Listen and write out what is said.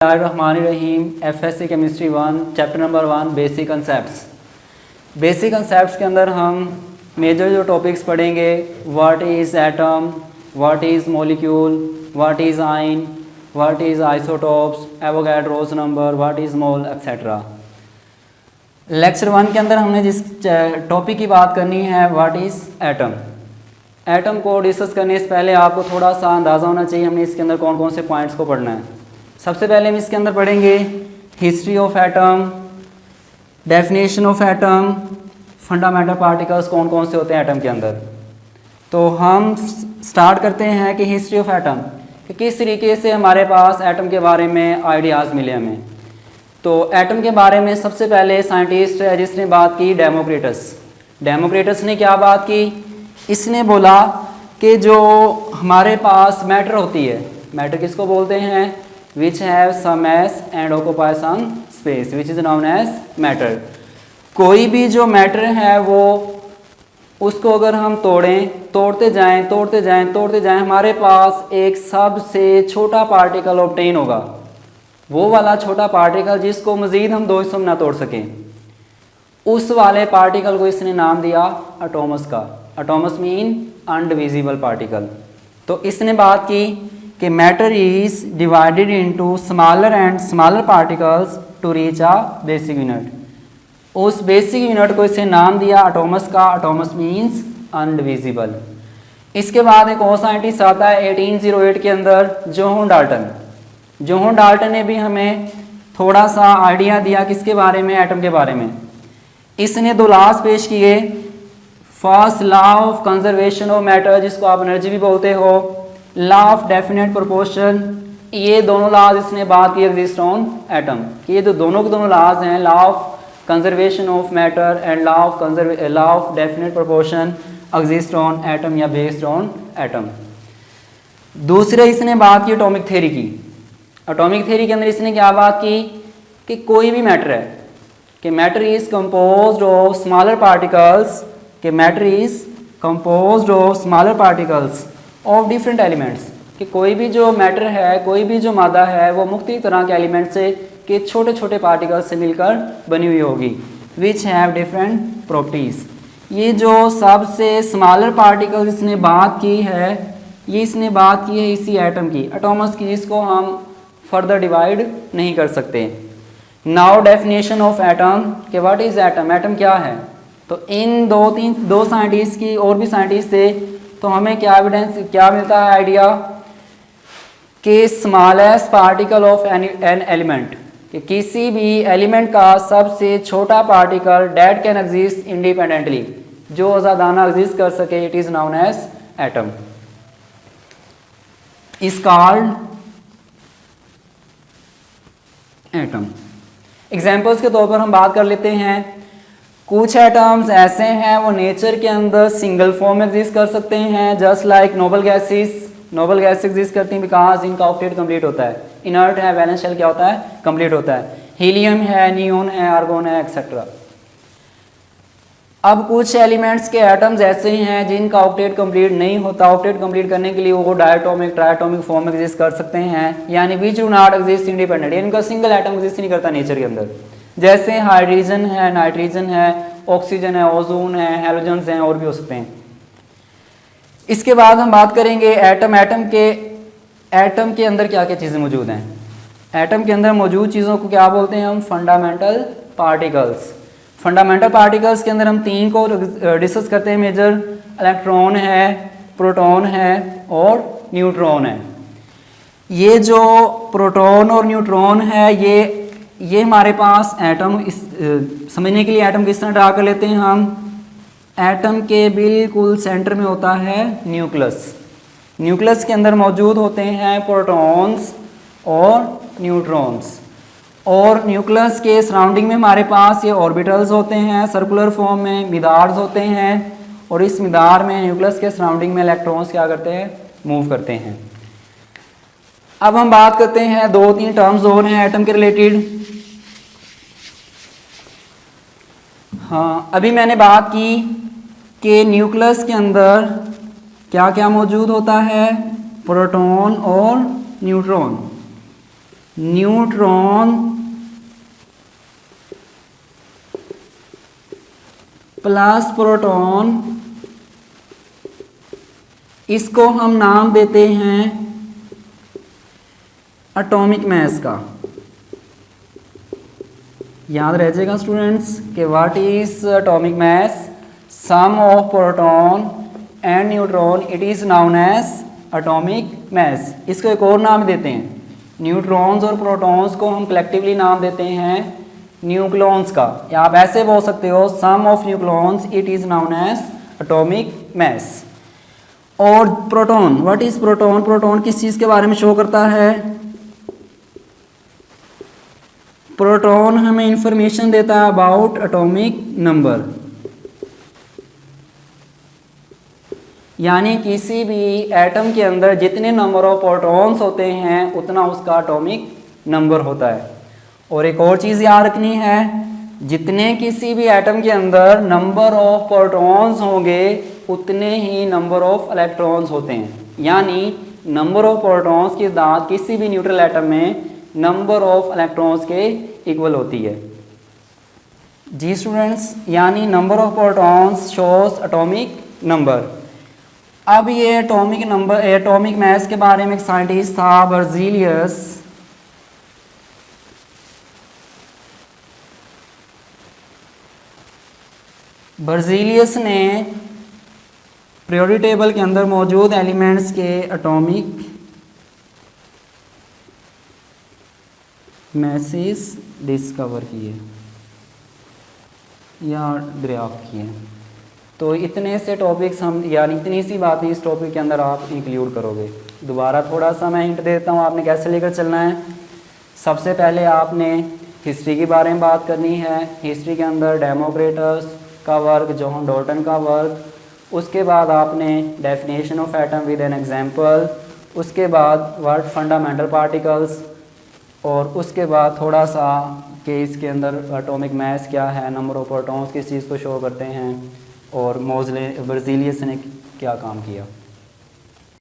बिस्मिल्लाहिर्रहमानिर्रहीम। FSc chemistry 1 chapter number 1 basic concepts. Basic concepts के अंदर हम मेजर जो टॉपिक्स पढ़ेंगे, what is atom, what is molecule, what is ion, what is isotopes, Avogadro's number, what is mole, etcetera. Lecture 1 के अंदर हमने जिस टॉपिक की बात करनी है, व्हाट इज़ एटम। एटम को डिस्कस करने से पहले आपको थोड़ा सा अंदाज़ा होना चाहिए हमने इसके अंदर कौन कौन से पॉइंट्स को पढ़ना है। सबसे पहले हम इसके अंदर पढ़ेंगे history of atom, definition of atom, fundamental particles कौन कौन से होते हैं एटम के अंदर। तो हम स्टार्ट करते हैं कि हिस्ट्री ऑफ एटम, कि किस तरीके से हमारे पास एटम के बारे में आइडियाज़ मिले हमें। तो एटम के बारे में सबसे पहले साइंटिस्ट है जिसने बात की, डेमोक्रिटस ने क्या बात की, इसने बोला कि जो हमारे पास मैटर होती है, मैटर किसको बोलते हैं, which have some mass and occupy some space which is known as matter। कोई भी जो मैटर है वो उसको अगर हम तोड़ते जाएं हमारे पास एक सबसे छोटा पार्टिकल ऑब्टेन होगा, वो वाला छोटा पार्टिकल जिसको मज़ीद हम दो हिस्सों में ना तोड़ सकें, उस वाले पार्टिकल को इसने नाम दिया एटॉमस का। Atomos mean undivisible particle. तो इसने बात की कि matter is divided into smaller and smaller particles to reach a basic unit. उस बेसिक यूनिट को इसे नाम दिया एटॉमस का। Atomos means undivisible. इसके बाद एक और साइंटिस्ट आता है 1808 के अंदर, जोहन डाल्टन ने भी हमें थोड़ा सा आइडिया दिया किसके बारे में, एटम के बारे में। इसने दो लॉज पेश किए, first law of conservation of matter जिसको आप एनर्जी भी बोलते हो, लॉ ऑफ डेफिनेट प्रोपोर्शन। ये दोनों लॉज इसने बात की एग्जिस्ट ऑन एटम, कि ये जो दोनों के दोनों लॉज हैं, law of conservation of matter and law of definite proportion, exist on atom या बेस्ड ऑन एटम। दूसरे इसने बात की एटॉमिक थ्योरी की। एटॉमिक थ्योरी के अंदर इसने क्या बात की कि कोई भी मैटर है कि matter is composed of smaller particles, कि matter is composed of smaller particles of different elements, कि कोई भी जो मैटर है, कोई भी जो मादा है वो मुख्तलिफ तरह के एलिमेंट से, के छोटे छोटे पार्टिकल्स से मिलकर बनी हुई होगी, विच हैव डिफरेंट प्रॉपर्टीज़। ये जो सबसे स्मॉलर पार्टिकल इसने बात की है, ये इसने बात की है इसी एटम की, एटॉमस की, जिसको हम फर्दर डिवाइड नहीं कर सकते। नाउ डेफिनेशन ऑफ एटम, कि व्हाट इज एटम, एटम क्या है। तो इन दो साइंटिस्ट की और भी साइंटिस्ट थे, तो हमें क्या एविडेंस, क्या मिलता है आइडिया, कि smallest particle of an element, कि किसी भी एलिमेंट का सबसे छोटा particle that can exist independently, जो आज़ादाना एग्जिस्ट कर सके, it is known as atom, is called atom. Examples के तौर पर हम बात कर लेते हैं। कुछ एटम्स ऐसे हैं वो नेचर के अंदर सिंगल फॉर्म में एग्जिस्ट कर सकते हैं, just like noble gases exist करती हैं बिकॉज इनका ऑक्टेट कंप्लीट होता है। इनर्ट है, वैलेंस शेल क्या होता है, कंप्लीट होता है। हीलियम है, नियोन है, आर्गोन है, एक्सेट्रा। अब कुछ एलिमेंट्स के एटम्स ऐसे हैं जिनका ऑक्टेट कंप्लीट नहीं होता। ऑक्टेट कंप्लीट करने के लिए वो डायटोमिक, ट्राइटोमिक फॉर्म में एग्जिस्ट कर सकते हैं, यानी which do not exist independent, इनका सिंगल एटम एग्जिस्ट नहीं करता नेचर के अंदर। जैसे हाइड्रोजन है, नाइट्रोजन है, ऑक्सीजन है, ओजोन है, हैलोजन्स हैं, और भी हो सकते हैं। इसके बाद हम बात करेंगे एटम के अंदर क्या क्या चीज़ें मौजूद हैं। एटम के अंदर मौजूद चीज़ों को क्या बोलते हैं हम, फंडामेंटल पार्टिकल्स। फंडामेंटल पार्टिकल्स के अंदर हम तीन को डिस्कस करते हैं मेजर, इलेक्ट्रॉन है, प्रोटॉन है और न्यूट्रॉन है। ये जो प्रोटॉन और न्यूट्रॉन है, ये हमारे पास एटम, समझने के लिए एटम किस तरह ड्रा कर लेते हैं हम। एटम के बिल्कुल सेंटर में होता है न्यूक्लियस। न्यूक्लियस के अंदर मौजूद होते हैं प्रोटॉन्स और न्यूट्रॉन्स, और न्यूक्लियस के सराउंडिंग में हमारे पास ये ऑर्बिटल्स होते हैं, सर्कुलर फॉर्म में मिदार्स होते हैं, और इस मिदार में न्यूक्लियस के सराउंडिंग में इलेक्ट्रॉन्स क्या करते हैं, मूव करते हैं। अब हम बात करते हैं, दो तीन टर्म्स और हैं एटम के रिलेटेड। हाँ, अभी मैंने बात की कि न्यूक्लियस के अंदर क्या क्या मौजूद होता है, प्रोटॉन और न्यूट्रॉन। न्यूट्रॉन प्लस प्रोटॉन, इसको हम नाम देते हैं एटॉमिक मास का। याद रह जाएगा स्टूडेंट्स कि what is atomic mass, sum of proton and neutron, it is known as atomic mass. इसको एक और नाम देते हैं, न्यूट्रॉन्स और प्रोटॉन्स को हम कलेक्टिवली नाम देते हैं न्यूक्लॉन्स का, या आप ऐसे बोल सकते हो sum of nucleons it is known as atomic mass. और proton, what is proton, proton किस चीज़ के बारे में शो करता है, प्रोटॉन हमें इंफॉर्मेशन देता है अबाउट एटॉमिक नंबर, यानी किसी भी एटम के अंदर जितने नंबर ऑफ प्रोटॉन्स होते हैं उतना उसका एटॉमिक नंबर होता है। और एक और चीज़ याद रखनी है, जितने किसी भी एटम के अंदर नंबर ऑफ प्रोटॉन्स होंगे उतने ही नंबर ऑफ इलेक्ट्रॉन्स होते हैं, यानी नंबर ऑफ प्रोटॉन्स की तादाद किसी भी न्यूट्रल एटम में नंबर ऑफ इलेक्ट्रॉन्स के इक्वल होती है। जी स्टूडेंट्स, यानी number of protons shows atomic number. अब ये एटॉमिक नंबर, एटॉमिक मास के बारे में एक साइंटिस्ट था बर्जीलियस, बर्जीलियस ने पीरियोडिक टेबल के अंदर मौजूद एलिमेंट्स के एटॉमिक मैसेज डिस्कवर किए या दरियाफ्त किए। तो इतने से टॉपिक्स हम, यानी इतनी सी बातें इस टॉपिक के अंदर आप इंक्लूड करोगे। दोबारा थोड़ा सा मैं हिंट देता हूँ आपने कैसे लेकर चलना है। सबसे पहले आपने हिस्ट्री के बारे में बात करनी है, हिस्ट्री के अंदर डेमोक्रिटस का वर्क, जॉन डॉल्टन का वर्क, उसके बाद आपने definition of atom with an example, उसके बाद वर्ड फंडामेंटल पार्टिकल्स, और उसके बाद थोड़ा सा कि इसके अंदर एटॉमिक मास क्या है, नंबर ऑफ प्रोटॉन्स किस चीज़ को शो करते हैं, और मोज़ले बर्जीलियस ने क्या काम किया।